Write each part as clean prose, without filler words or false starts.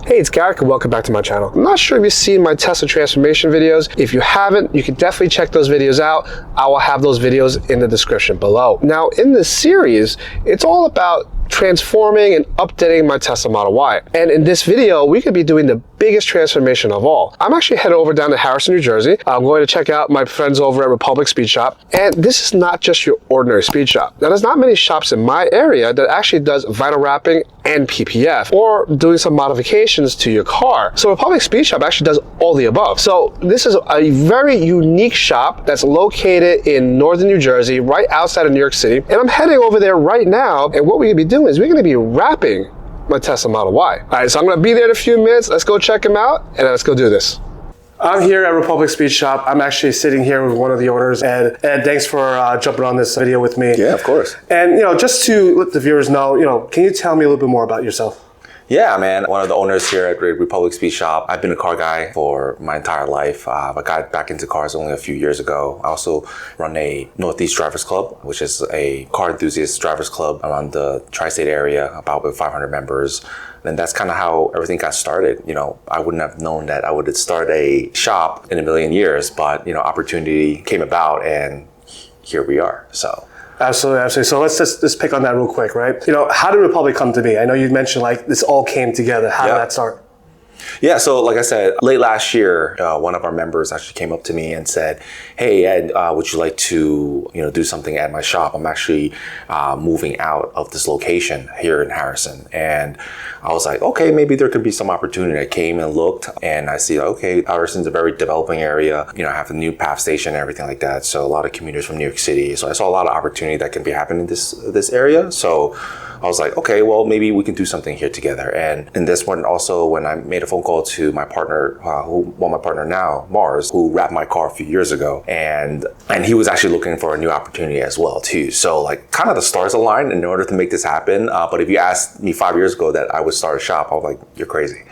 Hey, it's Garrick and welcome back to my channel. I'm not sure if you've seen my Tesla transformation videos. If you haven't, you can definitely check those videos out. I will have those videos in the description below. Now, in this series, it's all about transforming and updating my Tesla Model Y. And in this video, we could be doing the biggest transformation of all. I'm actually headed over down to Harrison, New Jersey. I'm going to check out my friends over at Republic Speedshop. And this is not just your ordinary speed shop. Now, there's not many shops in my area that actually does vinyl wrapping and PPF or doing some modifications to your car. So Republic Speedshop actually does all the above. So this is a very unique shop that's located in northern New Jersey, right outside of New York City. And I'm heading over there right now. And what we're gonna be doing is we're gonna be wrapping my Tesla Model Y. All right, so I'm gonna be there in a few minutes. Let's go check them out and let's go do this. I'm here at Republic Speedshop. I'm actually sitting here with one of the owners, Ed. Ed, thanks for jumping on this video with me. Yeah, of course. And just to let the viewers know, can you tell me a little bit more about yourself? Yeah, man. One of the owners here at Republic Speedshop. I've been a car guy for my entire life. I got back into cars only a few years ago. I also run a Northeast Drivers Club, which is a car enthusiast drivers club around the tri-state area, about 500 members. And that's kind of how everything got started. I wouldn't have known that I would start a shop in a million years, but opportunity came about and here we are. So. Absolutely. So let's just pick on that real quick, right? How did Republic come to be? I know you mentioned this all came together. How did that start? Yeah, so like I said, late last year, one of our members actually came up to me and said, "Hey Ed, would you like to do something at my shop? I'm actually moving out of this location here in Harrison." And I was like, okay, maybe there could be some opportunity. I came and looked and I see, okay, Harrison's a very developing area. I have a new PAF station and everything like that. So a lot of commuters from New York City. So I saw a lot of opportunity that can be happening in this area. So I was like, okay, well, maybe we can do something here together. And in this one also, when I made a phone call to my partner, my partner now, Mars, who wrapped my car a few years ago. And he was actually looking for a new opportunity as well, too. So kind of the stars aligned in order to make this happen. But if you asked me 5 years ago that I would start a shop, I was like, you're crazy.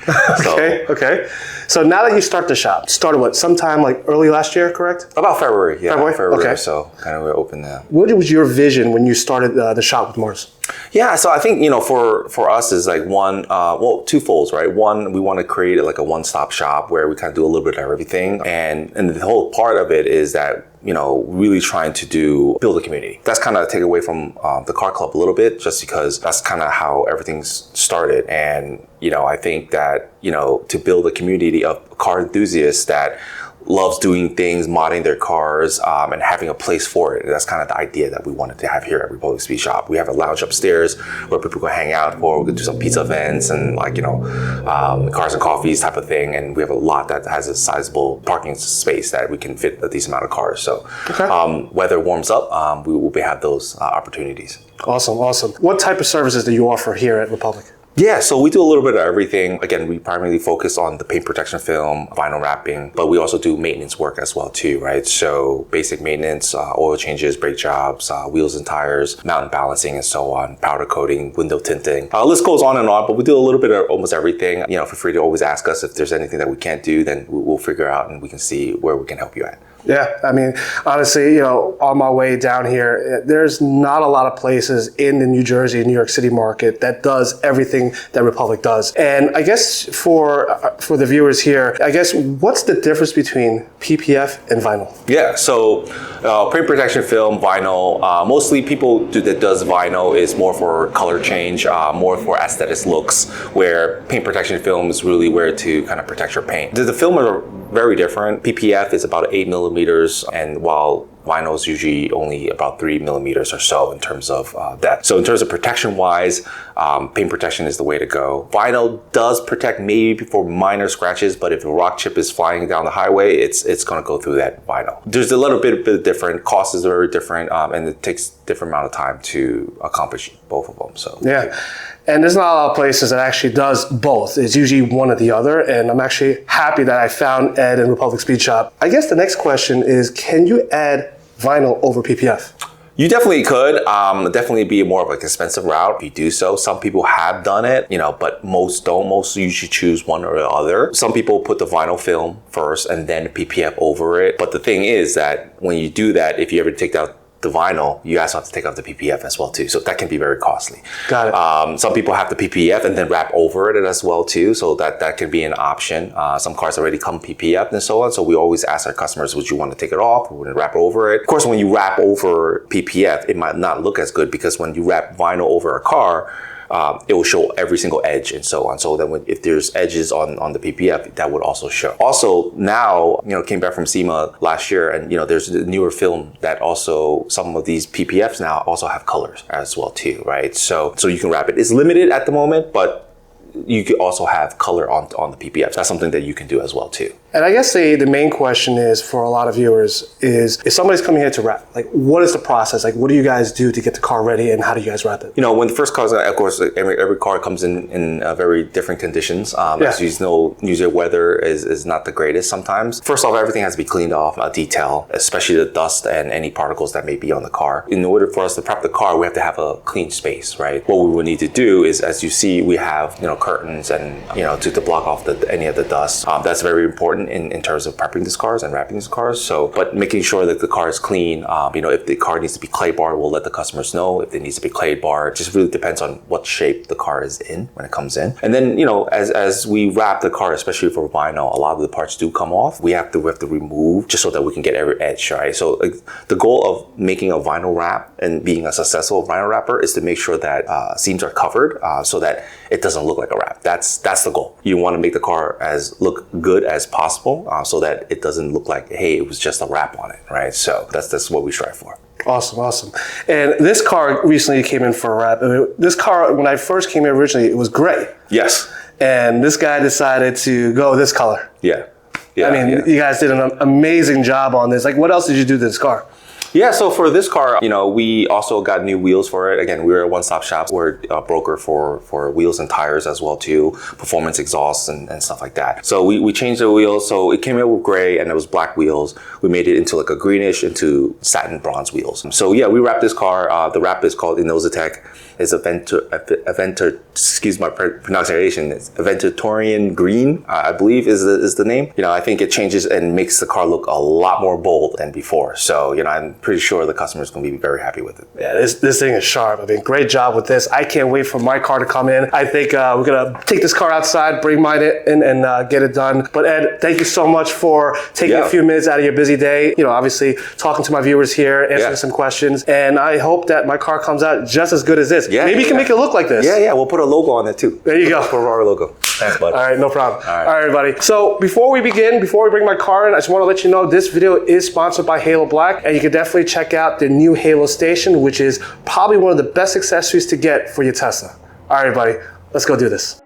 Okay. So now that you start the shop, started what, sometime early last year, correct? About February, yeah. February okay. So kind of we're open now. What was your vision when you started the shop with Mars? Yeah, so I think, for us is twofolds, right? One, we want to create a one-stop shop where we kind of do a little bit of everything. And the whole part of it is that, really trying to build a community. That's kind of take away from the car club a little bit, just because that's kind of how everything's started. And, I think that, to build a community of car enthusiasts that loves doing things, modding their cars, and having a place for it. And that's kind of the idea that we wanted to have here at Republic Speedshop. We have a lounge upstairs where people can hang out, or we can do some pizza events and cars and coffees type of thing. And we have a lot that has a sizable parking space that we can fit a decent amount of cars. So weather warms up, we will have those opportunities. Awesome. What type of services do you offer here at Republic? Yeah, so we do a little bit of everything. Again, we primarily focus on the paint protection film, vinyl wrapping, but we also do maintenance work as well too, right? So basic maintenance, oil changes, brake jobs, wheels and tires, mountain balancing and so on, powder coating, window tinting. List goes on and on, but we do a little bit of almost everything. Feel free to always ask us if there's anything that we can't do, then we'll figure out and we can see where we can help you at. Yeah, honestly, on my way down here, there's not a lot of places in the New Jersey, New York City market that does everything that Republic does. And I guess for the viewers here, what's the difference between PPF and vinyl? Yeah, so paint protection film, vinyl, mostly people that does vinyl is more for color change, more for aesthetic looks, where paint protection film is really where to kind of protect your paint. The film are very different. PPF is about 8 millimeters, and while vinyl is usually only about 3 millimeters or so in terms of depth. So in terms of protection wise, paint protection is the way to go. Vinyl does protect maybe for minor scratches, but if a rock chip is flying down the highway, it's going to go through that vinyl. There's a little bit different, costs is very different, and it takes different amount of time to accomplish both of them. So yeah. And there's not a lot of places that actually does both. It's usually one or the other. And I'm actually happy that I found Ed in Republic Speedshop. I guess the next question is, can you add vinyl over PPF? You definitely could. Definitely be more of an expensive route if you do so. Some people have done it, but most don't. Most usually choose one or the other. Some people put the vinyl film first and then PPF over it. But the thing is that when you do that, if you ever take out the vinyl, you also have to take off the PPF as well too. So that can be very costly. Got it. Some people have the PPF and then wrap over it as well too. So that can be an option. Some cars already come PPF and so on. So we always ask our customers, would you want to take it off or would you wrap over it? Of course, when you wrap over PPF, it might not look as good because when you wrap vinyl over a car, it will show every single edge and so on. So that if there's edges on the PPF, that would also show. Also now, came back from SEMA last year, and there's the newer film that also some of these PPFs now also have colors as well too, right? So you can wrap it. It's limited at the moment, but you could also have color on the PPF. That's something that you can do as well too. And I guess the main question is for a lot of viewers is if somebody's coming here to wrap, like what is the process? Like what do you guys do to get the car ready and how do you guys wrap it? When the first car, of course, every car comes in very different conditions. As you know, usually weather is not the greatest sometimes. First off, everything has to be cleaned off, detail, especially the dust and any particles that may be on the car. In order for us to prep the car, we have to have a clean space, right? What we will need to do is, as you see, we have curtains and to block off any of the dust. That's very important in terms of prepping these cars and wrapping these cars. So, but making sure that the car is clean. If the car needs to be clay barred, we'll let the customers know. If it needs to be clay barred, just really depends on what shape the car is in when it comes in. And then as we wrap the car, especially for vinyl, a lot of the parts do come off. We have to remove just so that we can get every edge, right? So the goal of making a vinyl wrap and being a successful vinyl wrapper is to make sure that seams are covered so that it doesn't look like a wrap. That's the goal. You want to make the car look good as possible so that it doesn't look like, hey, it was just a wrap on it, right? So that's what we strive for. Awesome. And this car recently came in for a wrap. This car, when I first came in originally, it was gray. Yes. And this guy decided to go this color. Yeah. You guys did an amazing job on this. Like, what else did you do to this car? Yeah, so for this car, we also got new wheels for it. Again, we're a one-stop shop. We're a broker for wheels and tires as well too, performance exhausts and stuff like that. So we changed the wheels. So it came in with gray and it was black wheels. We made it into like a greenish into satin bronze wheels. So yeah, we wrapped this car. The wrap is called Inositech. It's excuse my pronunciation, it's Aventurian Green, I believe is the name. I think it changes and makes the car look a lot more bold than before. So, I'm pretty sure the customer's gonna be very happy with it. Yeah, this thing is sharp. Great job with this. I can't wait for my car to come in. I think we're gonna take this car outside, bring mine in and get it done. But Ed, thank you so much for taking a few minutes out of your busy day. Obviously talking to my viewers here, answering some questions. And I hope that my car comes out just as good as this. Yeah, maybe you can make it look like this. Yeah, we'll put a logo on it too. There you go. Put our logo. Thanks, bud. All right, no problem. All right, everybody. So before we bring my car in, I just want to let you know this video is sponsored by Halo Black, and you can definitely check out the new Halo station, which is probably one of the best accessories to get for your Tesla. All right, everybody, let's go do this.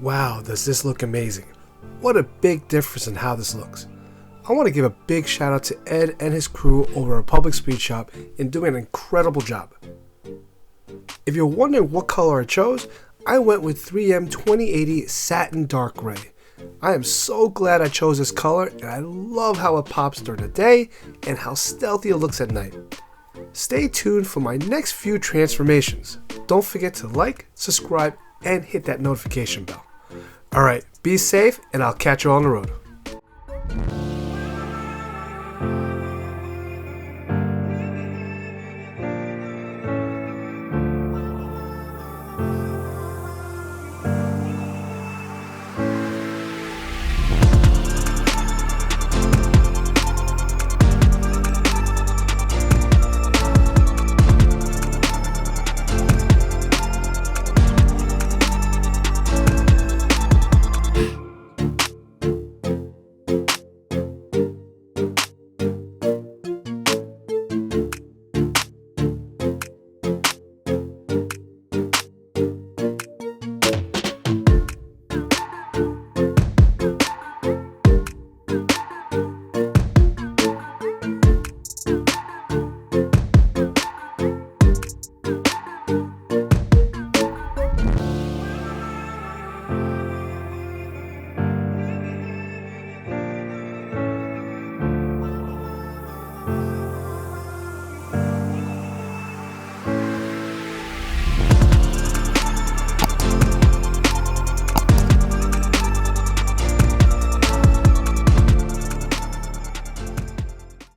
Wow, does this look amazing. What a big difference in how this looks. I want to give a big shout out to Ed and his crew over at Republic Speedshop in doing an incredible job. If you're wondering what color I chose, I went with 3M 2080 Satin Dark Gray. I am so glad I chose this color, and I love how it pops during the day and how stealthy it looks at night. Stay tuned for my next few transformations. Don't forget to like, subscribe, and hit that notification bell. Alright, be safe, and I'll catch you on the road.